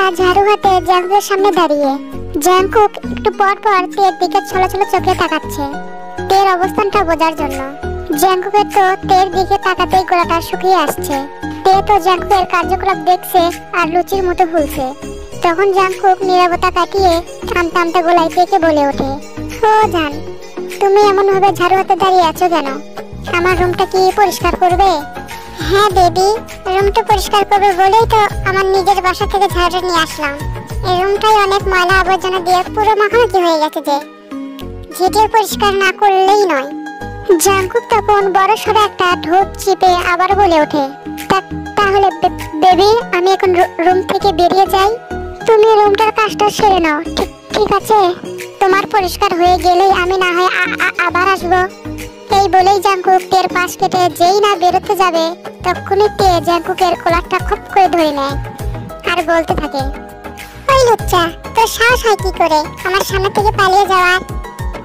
তা ঝাড়ু হাতে জাঙ্কুকের সামনে দাঁড়িয়ে। জাঙ্কুক একটু পর পর তের দিকে ছলছল চোখে তাকাচ্ছে তের অবস্থানটা বোঝার জন্য। জাঙ্কুকের তো তের দিকে তাকাতেই গলাটা শুকিয়ে আসছে। তে তো জাঙ্কুকের কার্যকলাপ দেখছে আর লুচির মতো ফুলছে। তখন জাঙ্কুক নীরবতা কাটিয়ে আমতা আমতা গলায় তেকে বলে ওঠে, ও জান, তুমি এমন ভাবে ঝাড়ু হাতে দাঁড়িয়ে আছো কেন? আমার রুমটা কি পরিষ্কার করবে? হ্যাঁ বেবি, রুমটা পরিষ্কার করবে বলেই তো আমার নিজের বাসা থেকে ঝাড়ুটা নিয়ে আসলাম। এই রুমটাই অনেক ময়লা আবর্জনা দিয়ে পুরো মাখামাখি হয়ে গেছে যে ঝেঁটিয়ে পরিষ্কার না করলেই নয়। জাঙ্কুক তখন বড় সড়ো একটা ঢোক চিপে আবার বলে ওঠে, তাহলে বেবি আমি এখন রুম থেকে বেরিয়ে যাই? তুমি রুমটার কাজটা সেরে নাও, ঠিক আছে? তোমার পরিষ্কার হয়ে গেলেই আমি না হয় আবার আসবো। এই বলেই জাঙ্কুক তের পাশ কেটে যেই না বেরোতে যাবে তখনই তে জাঙ্কুকের কলারটা খপ করে ধরে নেয় আর বলতে থাকে, ওই লুচ্চা, তোর সাহস হয় কি করে আমার সামনে থেকে পালিয়ে যাওয়ার?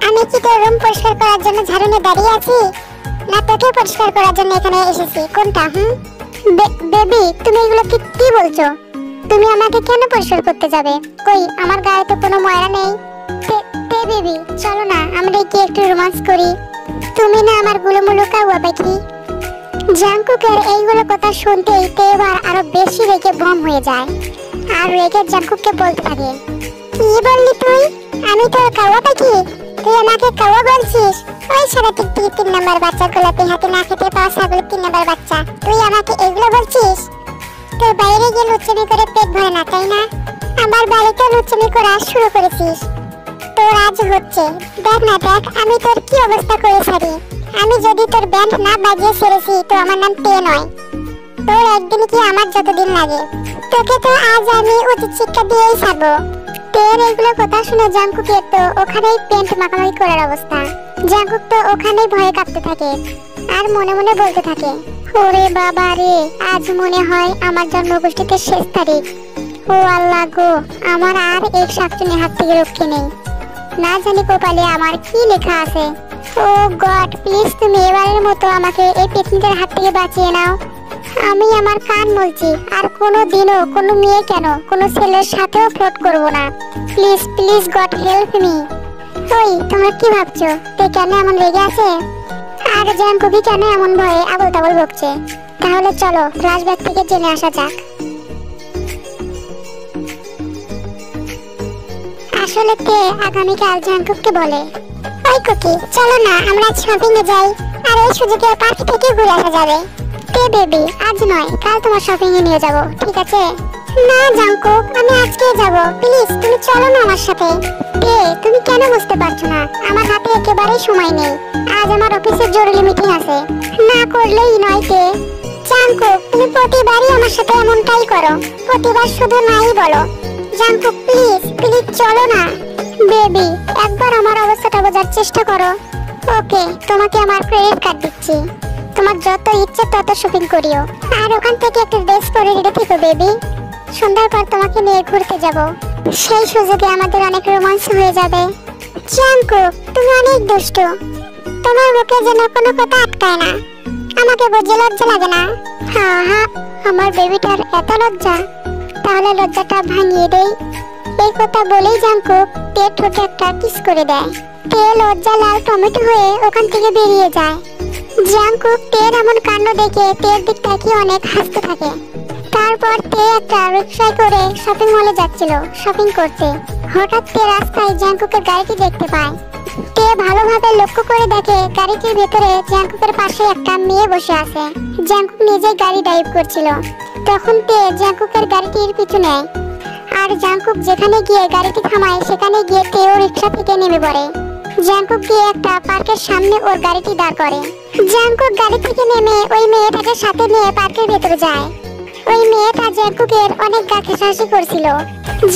আমি কি তোর রুম পরিষ্কার করার জন্য ঝাড়ু নিয়ে দাঁড়িয়ে আছি, না তোকে পরিষ্কার করার জন্য এখানে এসেছি? কোনটা? বেবি, তুমি এগুলো কি বলছো? তুমি আমাকে কেন পরিষ্কার করতে যাবে? কই, আমার গায়ে তো কোনো ময়লা নেই। তে বেবি, চলো না আমরা কি একটু রোমান্স করি? তুমি না আমার গুলোমুলো কাউয়া পাখি। জাঙ্কুকের এইগুলো কথা শুনতেই তে এবার আরো বেশি রেগে বম হয়ে যায় আর রেগে জাঙ্কুককে বলতে থাকে, কি বললি তুই? আমি তোর কাউয়া পাখি? তুই আমাকে কাউয়া বলছিস? ওই সারা টিকটিকি 3 নাম্বার বাচ্চা, গোলাপি হাতে না খেতে পাওয়া ছাগল 3 নাম্বার বাচ্চা, তুই আমাকে এগুলো বলছিস? তোর বাইরে গিয়ে লুচ্চামি করে পেট ভরে না, তাই না? আমার বাড়িতে লুচ্চামি করা শুরু করেছিস। তোর আজ হচ্ছে, দেখ না দেখ আমি তোর কি অবস্থা করে ছাড়ি। আমি যদি তোর ব্যান্ড না বাজিয়ে ছেড়েছি তো আমার নাম তে নয়। তোর একদিন কি আমার যতদিন লাগে। তোকে তো আজ আমি উচিত শিক্ষা দিয়েই ছাড়বো। তের এইগুলো কথা শুনে জাঙ্কুকের তো ওখানেই পেন্ট মাখামাখি করার অবস্থা। জাঙ্কুক তো ওখানেই ভয়ে কাঁপতে থাকে আর মনে মনে বলতে থাকে, ওরে বাবা রে, আজ মনে হয় আমার জন্মগোষ্ঠীতে শেষ তারিখ। ও আল্লাহ গো, আমার আর এক শাকচুনির হাত থেকে রক্ষে নেই। না জানি কপালে আমার কি লেখা আছে। ও গড, প্লিজ তুমি এবারের মতো আমাকে এই পেতনিটার হাত থেকে বাঁচিয়ে নাও। আমি আমার কান বলছি আর কোনো দিনও কোনো মেয়ে কেন কোনো ছেলের সাথেও ফ্লোট করব না। Please please god help me. ওই তোমরা কি ভাবছো তে কেন এমন রেগে আছে আর জাঙ্কুকি কেন এমন ভয়ে আবল তাবল বকছে? তাহলে চলো ফ্ল্যাশব্যাক থেকে জেনে আসা যাক। আসলে তে আগামীকাল জাঙ্কুককে বলে, ওই কুকি চলো না আমরা শপিং এ যাই আর এই সুযোগে পার্ক থেকে ঘুরে আসা যাবে। তে বেবি, আজ নয় কাল তোমার শপিং এ নিয়ে যাব, ঠিক আছে? না জাঙ্কুক, আমি আজকেই যাব, প্লিজ তুমি চলো না আমার সাথে। তে তুমি কেন বুঝতে পারছো না? আমার হাতে একেবারেই সময় নেই, আজ আমার অফিসের জরুরি মিটিং আছে, না করলেই নয়। তে জাঙ্কুক, তুমি প্রতিবারই আমার সাথে এমনটাই করো, প্রতিবার শুধু নাই বলো। জাঙ্কুক প্লিজ প্লিজ চলো না। বেবি, একবার আমার অবস্থাটা বোঝার চেষ্টা করো। ওকে, তোমাকে আমার ক্রেডিট কার্ড দিচ্ছি, তোমার যত ইচ্ছে তত শপিং করিও আর ওখান থেকে একটা ড্রেস পরে রেডি থেকো বেবি। সন্ধ্যার পর তোমাকে নিয়ে ঘুরতে যাব, সেই সুযোগে আমাদের অনেক রোমান্স হয়ে যাবে। জাঙ্কুক, তুমি অনেক দুষ্টু, তোমার মুখে যেন কোনো কথা আটকায় না। আমাকে বুঝে লজ্জা লাগে না? হ্যাঁ হ্যাঁ, আমার বেবিটার এত লজ্জা, তাহলে লজ্জাটা ভাঙিয়ে দেই। এই কথা বলেই জাঙ্কুক তের ঠোঁটে একটা কিস করে দেয়। তে লজ্জা লাল টমেটো হয়ে ওখান থেকে বেরিয়ে যায়। জাঙ্কুক তের এমন কাণ্ড দেখে তের দিক থেকে অনেক হাসতে থাকে। তারপর তে একটা রিকশায় করে শপিং মলে যাচ্ছিল শপিং করতে। হঠাৎ তে রাস্তায় জাঙ্কুকের গাড়িটি দেখতে পায়। তে ভালোভাবে লক্ষ্য করে দেখে গাড়িটির ভেতরে জাঙ্কুকের পাশে একটা মেয়ে বসে আছে। জাঙ্কুক নিজেই গাড়ি ড্রাইভ করছিল। তখন তে জাঙ্কুকের গাড়িটির পিছু নেয় আর জাঙ্কুক যেখানে গিয়ে গাড়িটি থামায় সেখানে গিয়ে তেও রিকশা থেকে নেমে পড়ে। জাঙ্কুক গিয়ে একটা পার্কের সামনে ওর গাড়িটি দাঁড় করে। জাঙ্কুক গাড়ি থেকে নেমে ওই মেয়েটাকে সাথে নিয়ে পার্কের ভেতরে যায়। ওই মেয়েটা জাঙ্কুকের অনেক গা ঘেঁষাঘেঁষি করছিল।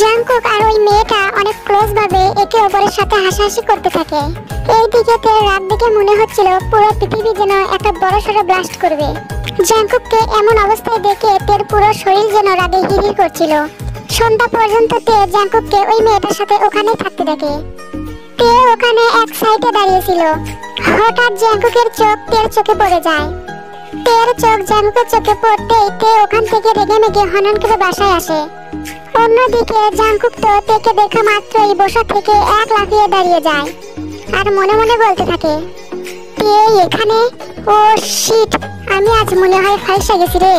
জাঙ্কুক আর ওই মেয়েটা অনেক ক্লোজ ভাবে একে অপরের সাথে হাসাহাসি করতে থাকে। এইদিকে তের রাত দেখে মনে হচ্ছিল পুরো পৃথিবী যেন একটা বড়সড় ব্লাস্ট করবে। জাঙ্কুককে এমন অবস্থায় দেখে তের পুরো শরীর যেন রাগে হিড়হিড় করছিল। সন্ধ্যা পর্যন্ত তে জাঙ্কুককে ওই মেয়েটার সাথে ওখানেই থাকতে দেখে। তে ওখানে এক সাইডে দাঁড়িয়েছিল। হঠাৎ জাঙ্কুকের চোখ তের চোখে পড়ে যায়। তের চোখ জাঙ্কুকের চোখে পড়তেই তে ওখান থেকে রেগে মেগে হনন করে বাসায় আসে। অন্যদিকে জাংকুক তো তেকে দেখা মাত্রই বসা থেকে এক লাফিয়ে দাঁড়িয়ে যায় আর মনে মনে বলতে থাকে, তে এখানে? ও শিট, আমি আজ মনে হয় ফাঁসে গেছি রে।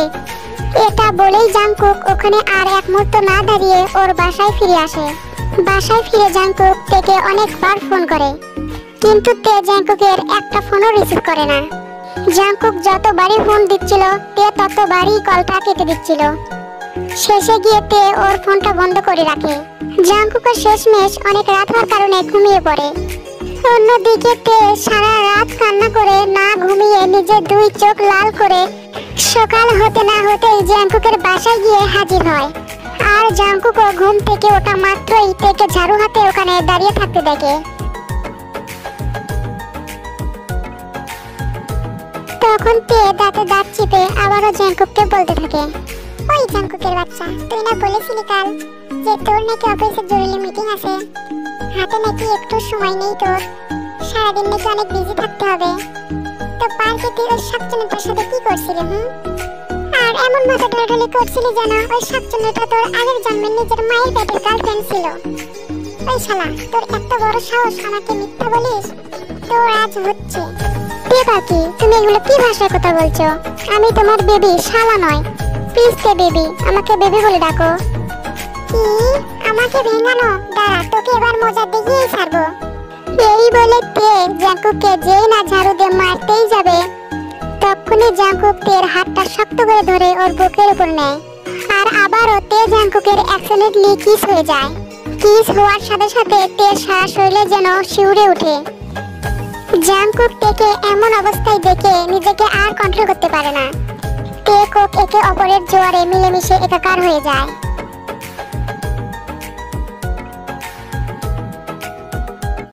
এটা বলেই জাংকুক ওখানে আর এক মুহূর্ত না দাঁড়িয়ে ওর বাসায় ফিরে আসে। বাসায় ফিরে জাংকুক তেকে অনেকবার ফোন করে, কিন্তু তে জাংকুকের একটা ফোনও রিসিভ করে না। জাংকুক যতবারই ফোন দিচ্ছিল তে ততবারই কলটা কেটে দিচ্ছিল। শেষে গিয়ে তে ওর ফোনটা বন্ধ করে রাখে। জাংকুকের শেষমেশ অনেক রাত হওয়ার কারণে ঘুমিয়ে পড়ে। অন্যদিকে তে সারা রাত কান্না করে না ঘুমিয়ে নিজের দুই চোখ লাল করে সকাল হতে না হতেই জাংকুকের বাসায় গিয়ে হাজির হয়। আর জাংকুকও ঘুম থেকে ওঠা মাত্রই তেকে ঝাড়ু হাতে ওখানে দাঁড়িয়ে থাকতে দেখে। তখন তে দাঁতে দাঁত চিপে আবারও জাংকুককে বলতে থাকে, ওই জাংকুকের বাচ্চা, তুই না বলেছিলি কাল যে তোর নাকি অফিসে জরুরি মিটিং আছে, হাতে নাকি একটু সময় নেই তোর, সারাদিন নাকি অনেক বিজি থাকতে হবে, তো পার্কে তুই ওই শাকচুন্নিটার সাথে কি করছিলি? আর এমন ভাবে ঢলাঢলি করছিলি যেন ওই শাকচুন্নিটা তোর আগের জন্মের নিজের মায়ের পেটের গার্লফ্রেন্ড ছিল। ওই শালা, তোর এত বড় সাহস আমাকে মিথ্যা বলিস? তোর আজ হচ্ছে। তে বাকি, তুমি এগুলো কি ভাষায় কথা বলছো? আমি তোমার বেবি, শালা নয়। প্লিজ তে বেবি, আমাকে বেবি বলে ডাকো। কি? আমাকে ভেঙানো? দাঁড়া, তোকে এবার মজা দেখিয়েই ছাড়বো। এই বলে তে জাংকুককে যেই না ঝাড়ু দিয়ে মারতেই যাবে, তখনই জাংকুক তের হাতটা শক্ত করে ধরে ওর বুকের উপর নেয়। আর আবারও তে জাংকুকের অ্যাক্সিডেন্টলি কিস হয়ে যায়। কিস হওয়ার সাথে সাথে তের সারা শরীরে যেন শিউরে ওঠে। জাংকুক তেকে এমন অবস্থায় দেখে নিজেকে আর কন্ট্রোল করতে পারে না। তে কোক একে অপরের জোয়ারে মিলেমিশে একাকার হয়ে যায়।